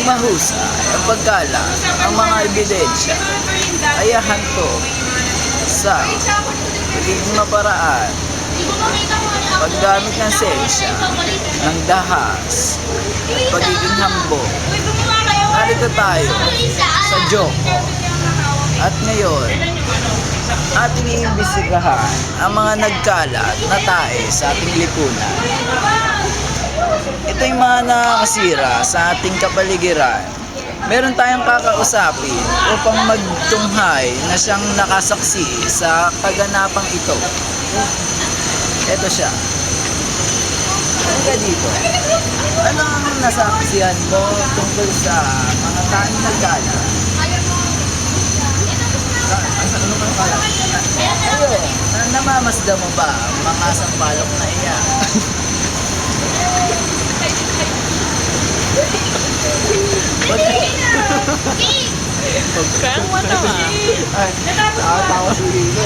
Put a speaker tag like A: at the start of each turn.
A: mahusay ang pagkala ang mga ebidensya ay hanto sa pagiging maparaan, paggamit ng sensya, ng dahas, at pagiging hambog. Narito tayo sa Joko at ngayon ating iimbestigahan ang mga nagkalat na tae sa ating lipunan. Ito yung mga nakakasira sa ating kapaligiran. Meron tayong kakausapin upang magtunghay na siyang nakasaksi sa kaganapang ito. Ito siya. Ano ka dito? Ano ang nasaksihan mo tungkol sa mga taong nagkalat? Ayun, namamasda mo ba ang mga sampalok na iyan?
B: Kaya mo ito
A: Ay, nakatawa si Lino.